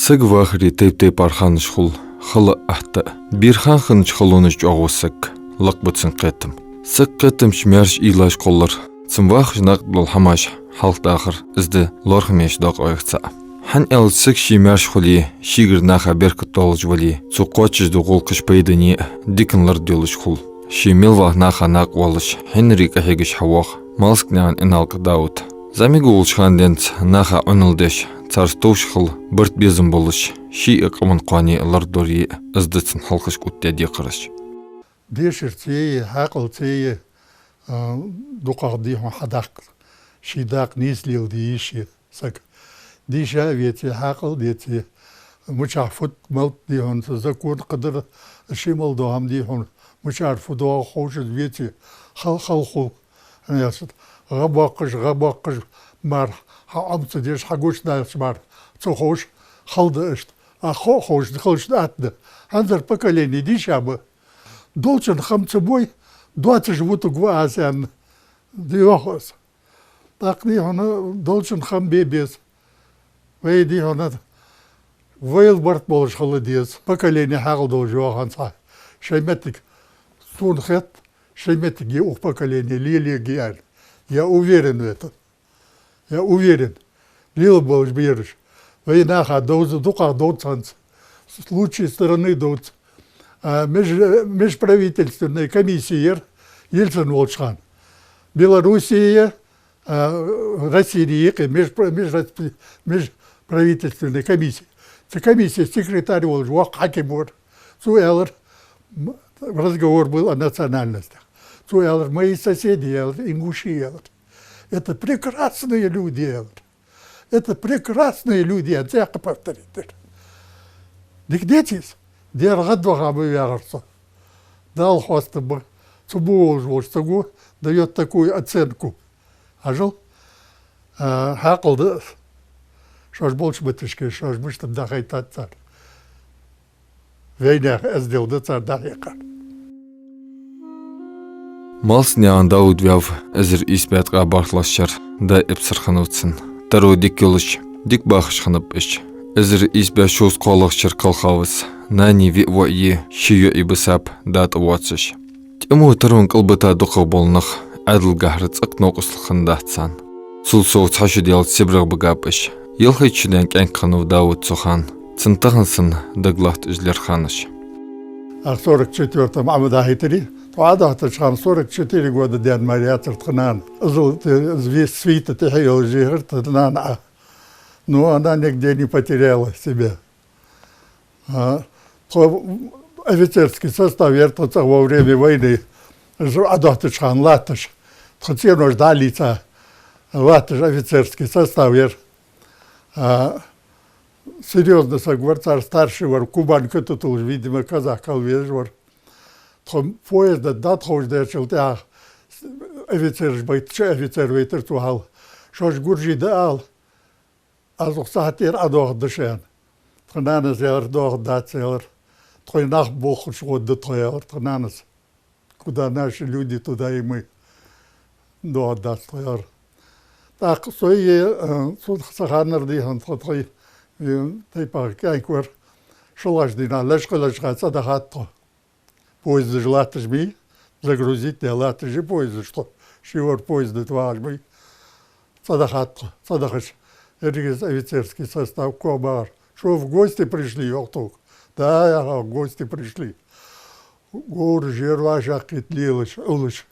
Сыг вахри тейп архан шхул хыл ахта бирхан хэн чхулуныш жогусак лакбытсын кэтым. Сыг кэтым шмерш илаш коллар. Цымвах нақдл хамаш халтахыр изді лорхмеш дог ойгца. Хан эл сыг шимерш хули шигр наха беркут толж вали. Цукочж дугул кыш пейдани дикнлар дилыш хул. Шимилва наха нақ walыш Хенрик ахегиш хавах малскнян иналк даут. Замигу улшханденц наха онылдеш царстуш хыл бырт безім болыш. Ши ықымын қуани лардори издыцын халқыш күттеде қырыш. Дешір тeye, хақыл тeye, дұқақ дейхін хадақ, шидақ неслил дейші сәк. Дейша вете хақыл дете, мұчақ фут малт дейхін, закон қыдыр шимал доғам дейхін, мұчақ фудуға қошыз вете хал-хал-хул. Ғабақыш бар, амцы деш хагушнайш бар, цохош халды ішт, а хош атды. Анзар поколение дейшабы. Должен хамцы бой, 20 живут угва азян диохос. Так дейханы должен хам бебес. Вей дейханы вейл барт болыш халы дейс. Поколение хағыл дол жоғанса. Шайметик сунхет, шайметик еух поколение лилия гияр. Я уверен в этом. Я уверен. Лил болыш береш. Вей наха доузы дуках доцанц. С лучшей стороны доц. Межправительственной комиссии Ельцин Волчхан. Белоруссия, Россия, межправительственной комиссии. Це комиссия секретарь Волжуа Хакимур. Цуэлэр разговор был о национальностях. Цуэлэр мои соседи, ингуши. Это прекрасные люди. Это прекрасные люди, я тебя повторю. Дикдетис. Дер гадвага бы вярится. Дал хвост бы. Цубу дает такую оценку. Ажил? Хакл, что ж больше бытышки, что ж мы что дахайт от царь. Вейнях сделал до царь дахайка. Малсня андауд вяв эзер испятка бархлашчар да эпсырхануцын. Тару дик юлыш, дик бахышханып иш. Эзер испя шоус колахчар калхавыз. Нани ви'ва'i шиyo ибысап дат уатсыш. Тему тарун кылбыта духы болнах адыл гахрыц ыкнок услыхындатсан. Сул соғыц хашы дел сибраг бігап іш. Елхай чуден кәнкіну Дауд Цухан. Цынтағынсын дыглахт үзлер ханыш. А в 44-м Амада Хайтери, то 44 года Дян Мария Цартханан. Свита Тихаил Жигр Татнан. Но она нигде не потеряла себя. Офицерский состав вертался во время войны. Адохтышхан Латыш. Тхацену ждалица. Латыш офицерский состав вер. Серьезно согласар старший вор. Кубан катутул, видимо, казах калвежвор. Поезда датхош дешил тях. Офицер вейтер тухал. Шош гуржи даал. Азох сахатер адох дышен. Тхананас ялр дох дацелр. Твой нах бог шгодды твоялр. Тхананас. Куда наши люди, туда и мы. Дох дацелр. Так, сой саханар дихан твой. Тайпа кайквар. Шалаш дина. Лешка садахатто. Поезд желатыш ми. Загрузить делатыш и поезд. Что? Шивор поезд тважмый. Садахатто. Садахаш. Офицерский состав Кобар. Что, в гости пришли, Охтук? Да, в гости пришли. Гор, жерваша, китлилыш, улыш.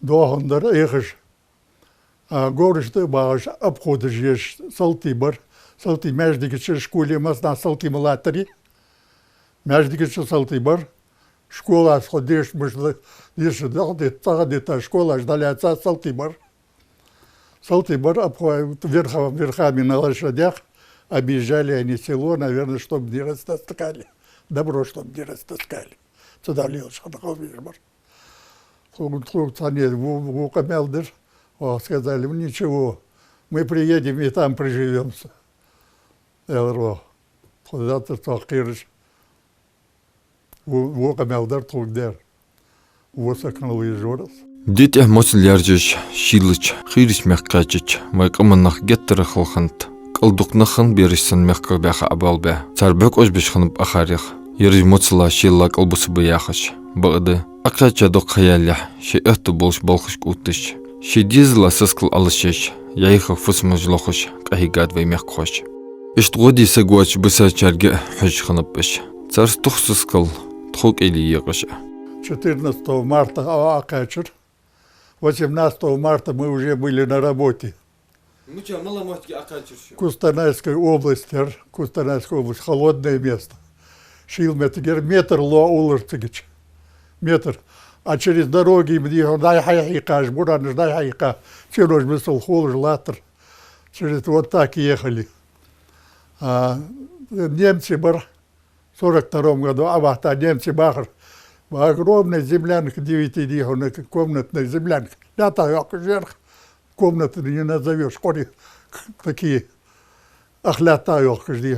Дохандар, эхыш. Горышты багыш, обходыш еш, салтибар. Салти междикиче школе масна салти малатари. Междикиче салтибар. Школа сходишь, мышла, деши, та школа, ждаляца салтибар. Салтибар обходит верхами на лошадях. Объезжали они село, наверное, чтобы не растаскали. Добро, чтобы не растаскали. Туда лил шатахов вижбар. Цане вукамелдыш. Сказали, ничего, мы приедем и там приживемся. Элро. Куда-то тахирыш. Вукамелдыр тугдер. Вусакнул вижорас. Дитя мосил яржиш, шилыч, хириш мягкачич, майкаманах геттера халхант. Кылдукнахын беришсен мягко бяха абалбе. Царбек ожбеш хынып ахарих. Ерж муцла шилла кылбысы бияхыш. Быды. Акача док хаялля. Ши эхту болш болхыш кутыш. Ши дизла сыскл алышеш. Яйха фусмыж лохыш. Кахигад вай мягкош. Иштгоди сегуач быса чарге хуш хынып иш. Царс тух сыскл. Тхук или егыш. 14 марта окачер. 18 марта мы уже были на работе. Ну что, маломатки окачерши? Кустанайская область, холодное место. Шил метр ло улыртыгич. Метр. А через дороги мне дай хайка, жбуран дай хайка. Чирож мысл холж латер. Через вот так ехали. Немцы бар в 42-м году, немцы бахар. Огромная землянка, 9-дневная комнатная землянка. Лятаю вверх, комнаты не назовешь. Коли такие, лятаю каждый.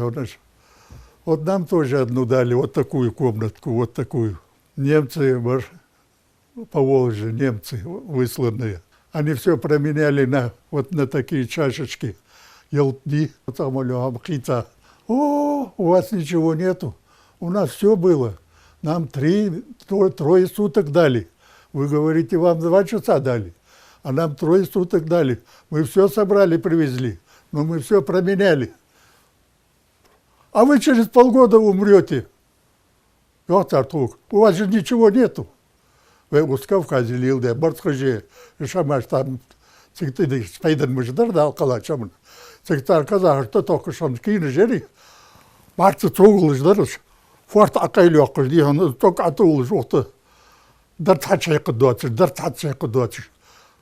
Вот нам тоже одну дали, вот такую комнатку, вот такую. Немцы, по Волжье, немцы высланные. Они все променяли вот на такие чашечки. Елтни, О, у вас ничего нету. У нас все было. Нам трое суток дали. Вы говорите, вам 2 часа дали. А нам 3 суток дали. Мы все собрали, привезли. Но мы все променяли. А вы через полгода умрете. У вас же ничего нету. Вы в Кавказе лилде, бартхаже, шамаш там, цикты спайдан муждар дал калачамын. Циктар казах, что только шам скины жери. Марцы цугулыш дарыш. Форт акайлы ақыр дейін, только атуылы жоқты. Дартат шайқы дуатыр.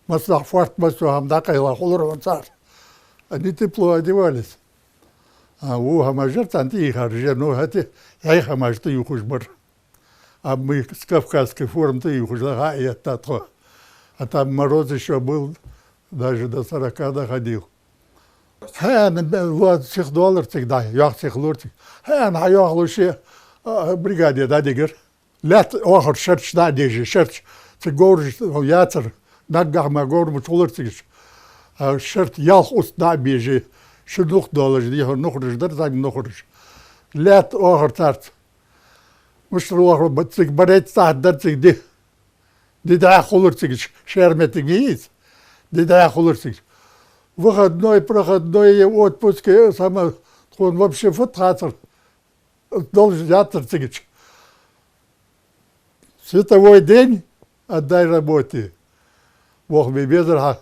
Масақ форт масу хамда акайлы ақылыр онсар. Они тепло одевались. У хамажар танты ихар же, ну хати, яй хамажты юхуш бар. А мы с кавказской формы юхуш, а там мороз еще был, даже до 40 доходил. Вот $6 всегда, $6. Hayağlışı brigadiye da digir. Let oğur şerç da diye şerç. Gor yatır. Nagma gor mutulur tsigiş. Şert yalh ust da biye. $6 diye nuhruş zam nuhruş. Let oğur tart. Müşteri oğur batsik baret saatler tsigdi. Dida xulur tsigiş. Şermetin yiyiz. Dida xulur tsigiş. Выходной, проходной отпуск, он вообще фотографер должен ятрцыгич. Световой день отдай работе. Бог мне безер, а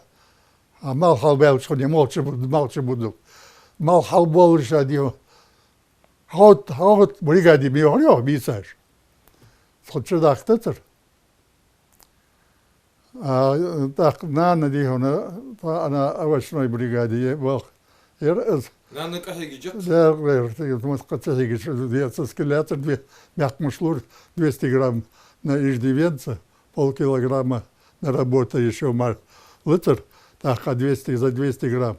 мал халбел, что не молча буду. Мал халбол решадил. Хаут бригаде ми говорю, бисаш. Хотчедах тетер. Так, на овощной бригаде был. Наны кахиги жат? Да, скелетер, мягкмушлур, 200 грамм на иждивенца, полкилограмма на работу еще литр, так, а 200 за 200 грамм.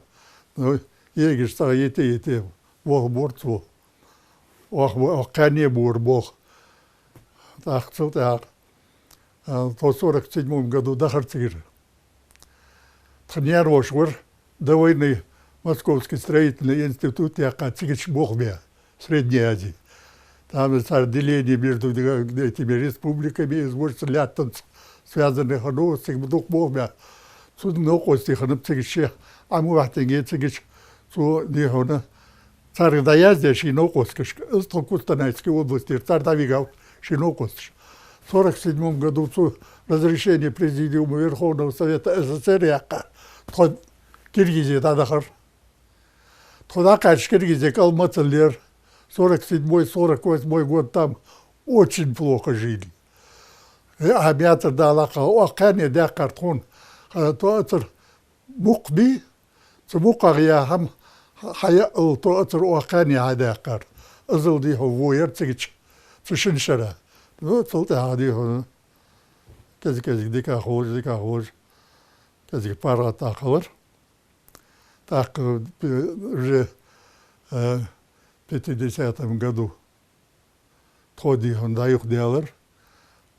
Ну, егиш, так, ети, бог борцу. Ох, коне бур, бог. Так, так. В 47 году Дахарцир. Тренер Ошвар, до войны Московский строительный институт, я Цигич Бохбе, Средней Азии. Там отделение между этими республиками, изборцы лятанц, связанных, ну, с их дух Бохбе. Судно кости, ханып Цигище, а мы вахтенге Цигич, су нехона. Царь Даязде, Шинокоскиш, Кустанайской области, царь Давигав, Шинокоскиш. В 1947 году разрешение Президиума Верховного Совета СССР Киргизия Тадахар. Туда Киргизия Калмацалер. 47-48 год там очень плохо жили. А мятер далаха, охане да картон. Тоатер мукби, цмукагия хам хая тоатер охане адакар. Азылди ховоер цигич. Цшиншара. Ну, солте хадиho. Кезик дика хож. Кезик пара тахалар. Так уже в 50-м году тоди хондаюх делар.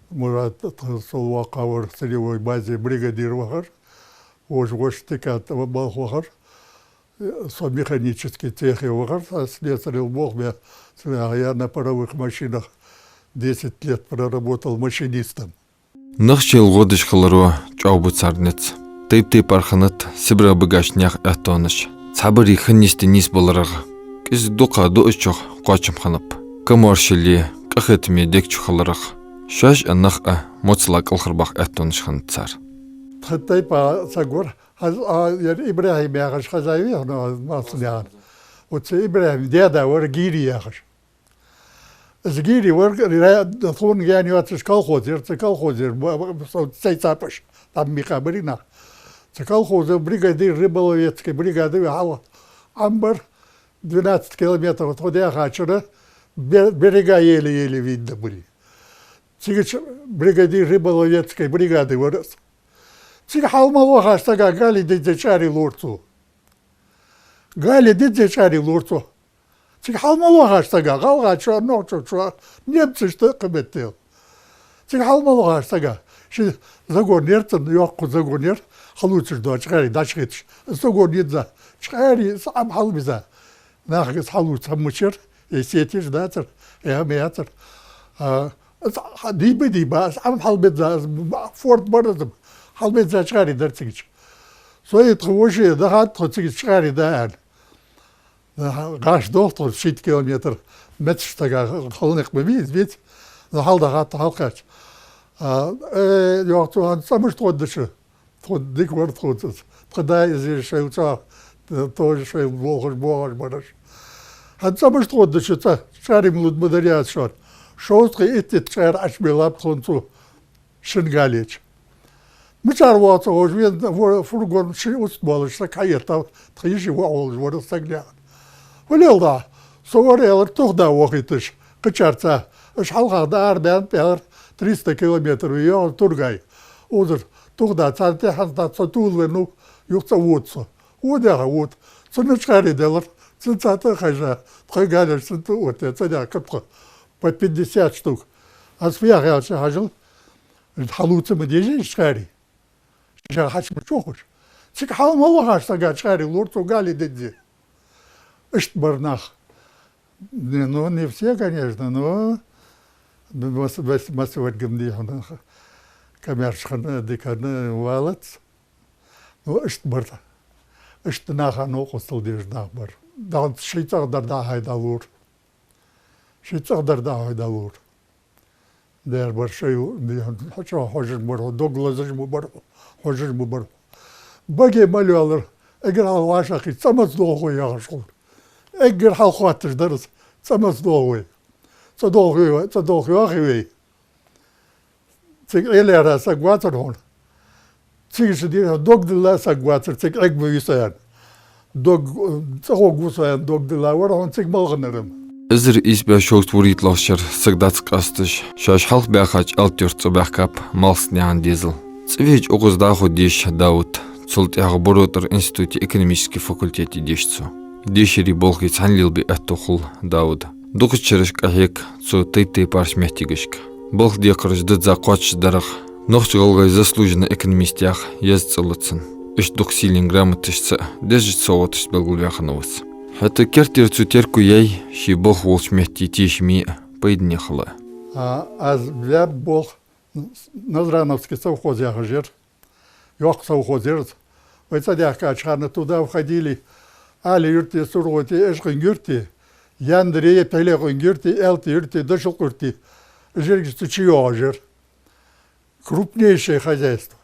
Мурат Солвакавар целевой базе бригадир вахар. Ож тикат балхвахар. со механический цех его слесарь бог я на паровых машинах 10 лет проработал машинистом. Нах жыл годыш хылыру чаубы царнец. Тейп арханат сибра багашнях атоныш. Сабыр ихнисти нис болараг. Киз дука дуучох қачым ханып. Камаршили кахетми дек чухалараг. Шаш аннах моцлак алхырбах атоныш хан цар. Хаттай па сагор Ибрахим яғаш хазайви маслян. Вот Ибрахим деда вор гири яғаш. З гири вор тон яни атыш колхозер, сайцапыш. Там михабрина. Колхозы бригады рыболовецкой бригады амбар 12 километров туда хачера берега еле-еле видно были. Бригады рыболовецкой бригады вырос. Халмало хастага гали дедечари лурцу. Гали дедечари лурцу. Халмало хастага галга чорно чорно немцы что кабетел. Халмало хастага. Ши загонертен yok загонер. Халуцер до чари дачхит. Загонидza. Чари сам халбиза. Нахгис халуц хамучер. Сетиш датер. Меатер. Диба сам халбиза форт бардым. Halbet zaçkari dertçiç. Soyut kuvuşu daha tçiç çıkari da. Kaç doktor 7 kilometre metrestaga halnek bebiz bit. Halda hat halkaç. Yok tu samış toddışı. Toddik var todsuz. Tada izir şeyuça тоже şey boğaz barış. Hat samış toddışı ta çari mlud madariyat şor. Şoğuz etti çar açmelap tonsu şingaliç. Мчарваться уже фургон устбалыш кайта тыжи вол жор сагля. Вылелда соорел тогда оқитыш кычарца шалгада ардан пер 300 километр ё тургай. Озыр тогда царте хазда сатулвену юкса вотса. Одага вот сынычкари делар цацата хажа тыгалер сынты оте цада капка по 50 штук. А свяга хажил халуцы мдежи шкари. Хачмы чохуш. Цик халмало хаштага чари лурцу гали дедзи. Ишт барнах. Ну, не все, конечно, но масывать гамди коммершхан деканы валац. Ну, ишт барда. Ишт наха но костыл дежнах бар. Дан шейцагдарда хайдалур. Шейцагдарда хайдалур. Дер бар шею, хача хожыр бар, доглазыш бар. Хожыр бар. Баге малюалар, эгер алвашахи, самаз долгой яғашқыл. Эгер халқуаттыр дырыз, самаз долгой. Цадолгой ахивей. Цик элера сагватыр хон. Цик жидир, догдыла сагватыр, цик эгбі висаян. Цахог висаян догдыла, вар хон цик малғынырым. Изір избе шоғыз вуритлашыр, сығдац қастыш, шаш халық бәқач алтюртсы бәқап, малсынян дезіл. Цвеч оғыздағу деш Дауд, Цултяғы Боротыр институте экономический факультеті дешцу. Дешері болғи цанлилби әттоқыл Дауд. Дұқыз чырышк әхек, цу тей парш мәхтігішк. Болқ декырыш дыдза қуатшы дарық, ноқчы ғалғай заслуженно экономистях езцылыцын. Үш дұқ силин грамотышцы, дежіт соғатыш белгіл яқынывыз. Хәті кертер цу терку яй, ши болқ волш мәхті тешми пайдыне қылы. Аз бля болқ Назрановский совхоз яғы жер. Yok совхозер. Вайцадяққа чағаны туда входили. Али үрте, сурғоте, әшқын үрте. Яндырее, пәлеғын үрте, әлті үрте, дышыл үрте. Жергісті чиоға жер. Крупнейшее хозяйство.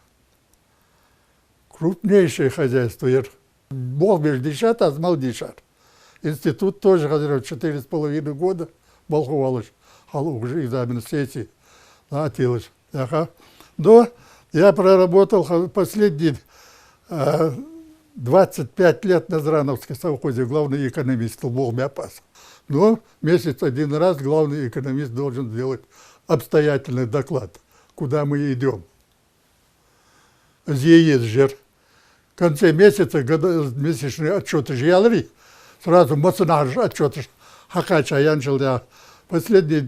Крупнейшее хозяйство. Бог беш дешат, азмал дешат. Институт тоже 4,5 года болхувалыш. Хал уже экзамен сессии. Атилыш. Но я проработал последние 25 лет на Зрановской совхозе, главный экономист, Бог меня пас. Но месяц один раз главный экономист должен сделать обстоятельный доклад, куда мы идем. Здесь жер. В конце месяца месячные отчеты жьялри, сразу мацанаж отчеты хакача янчил я. Последний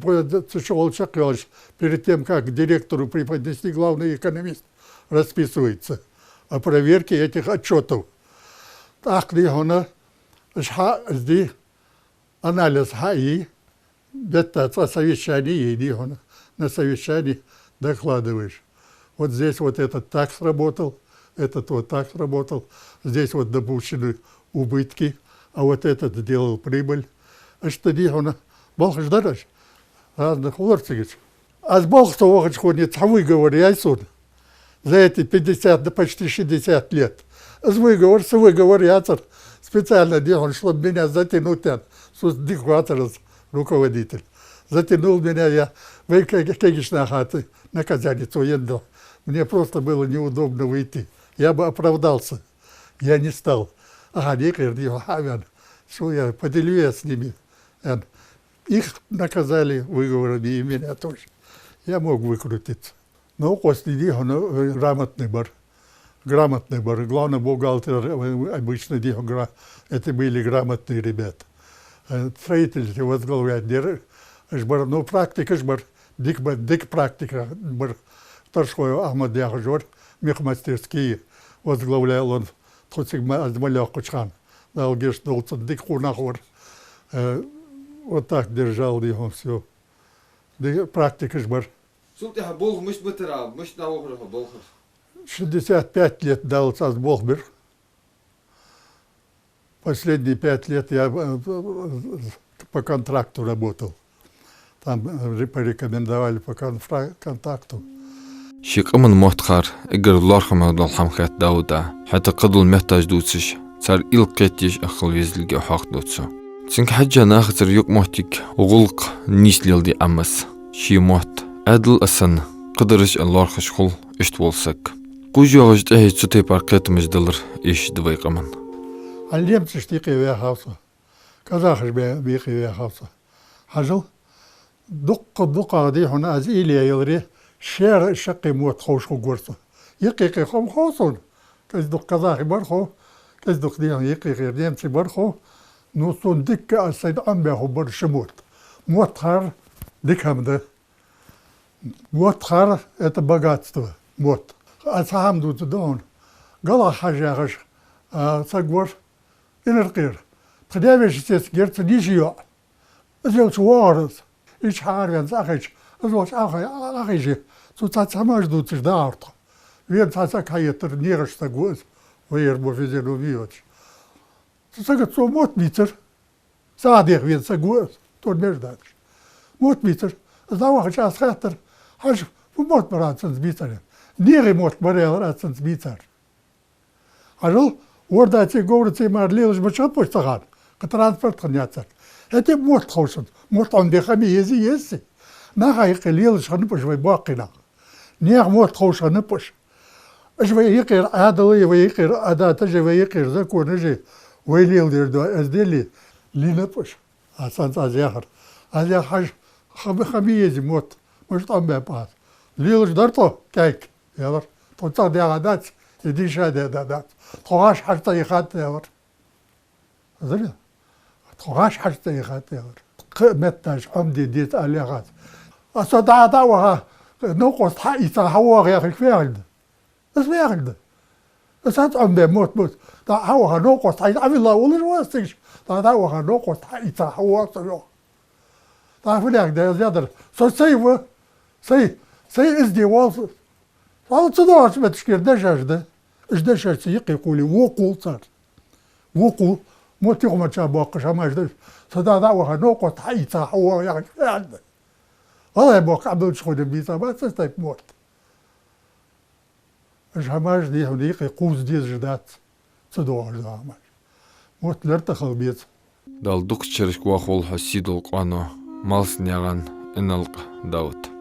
перед тем, как директору преподнести, главный экономист расписывается о проверке этих отчетов. Так, دي анализ ХАИ, это совещание иди, на совещании докладываешь. Вот здесь вот этот так сработал, этот вот так сработал, здесь вот допущены убытки, а вот этот сделал прибыль. А что делано? Бог ждешь, разных лорцевич. А с Бог что он ходит, а выговор яйцун. За эти 50, да почти 60 лет. С выговор яйцун. Специально делал, чтобы меня затянуть, дихватор, руководитель. Затянул меня, я наказание военного. Мне просто было неудобно выйти. Я бы оправдался. Я не стал. Что я поделю с ними. Их наказали выговорами, и меня тоже. Я мог выкрутиться. Но после них грамотный бар. Грамотный бар. Главный бухгалтер обычно это были грамотные ребята. Строители возглавляют. Ну, практика жбар. Дик практика. Торжской Ахмад Яхжор, мехмастерские. Возглавлял он. Тхуцигма Азмалях Кучхан. Далгеш Долцин, дик хунахор. Вот так держал его все. Практика жбар. 65 лет дал Бохбер. Последние 5 лет я по контракту работал. Там порекомендовали по контракту. Шикамын мохтхар, эгер лорхам хамхат дауда, хата кадул мехтаж дуциш, цар илкетиш ахыл везлге хахдуцу. Цинк хаджа нахзар юк мохтик, угулк нислилди амас, ши мохт, адл асан, قدرش اللارخش خل اشتولسك. قوجي وجد اهي تسوتي باركات مجدلر ايش دويق من. علمت اشتيقي ويا خاصة. كذاخش بيقي ويا خاصة. حجل دق دي هنا از إلي يلري شير شقي موت خوش خو قرصة. يقيقي خم خوصون. كذدق كذاخي برخو. كذدق دي يقيقي ريمتي برخو. نوصون دك أسيد أمبه برشموت. موت خار دك همده. موت خار это богатство. موت. أسهم دوت دون. قال حاجة غش. سأقول إنرقير. تدابش تسجرت نيجيو. أزيل وارث. إيش حارين سأخيش. أزوج أخيشي. تتسمعش دوت دارت. وين تسك هيتر نيرش تقول. ويربو في زلوميوتش. تسقط سو موت متر. صادق وين تقول. تقول مرداش. موت متر. زاوخش أسخاتر. حاج موت مرات سنتمتر. نيري موت مرات سنتمتر. عجل وردا تي говорите марлилж бача постагар. Транспорт хняцак. Это موت خوشن. موت عندي خمي يزي. ناخا يقليلش خنبش باقينا. نيغ موت خوشن بش. اش ويقير عادلي ويقير اداه جي ويقير زكو نجي ويليل ديردو ازدلي لينبش. اسان ازيخر. ازي حاج خمي يزي موت. مش طعم باس. ليلش درتو كيك. يلا توتا دي عادات. يدي شهادة دادات. تغاش حاجة يخات يور. زين. تغاش حاجة يخات يور. متناش عمدي ديت عليغات. أصدع دعوها نقص حقيقة هوا غير فيرد. بس فيرد. أصدع عمدي موت. دعوها نقص حقيقة عمي الله ولا جواسيش. دعوها نقص حقيقة هوا صلوا. تعرفوا ليك ده زيادة. سي ازدي واصل. فهو تصدقش ما تشكير دجاج ده. اش دجاج سيقي يقولي وقو صار. وقو مو تيغو ما تشابوقش ما اجدش. صدا دعوها نوقت حيطة هو يعني فعلا. والله يبوك عبدو تشخود بيتا ما تستيب موت. اش هماش دي هنيقي قوز دي جدات. صدوش ده هماش. موت لرتخل بيت. دال دوك تشرش واخول حسيدو القانو. مالس نيغان انالق داوت.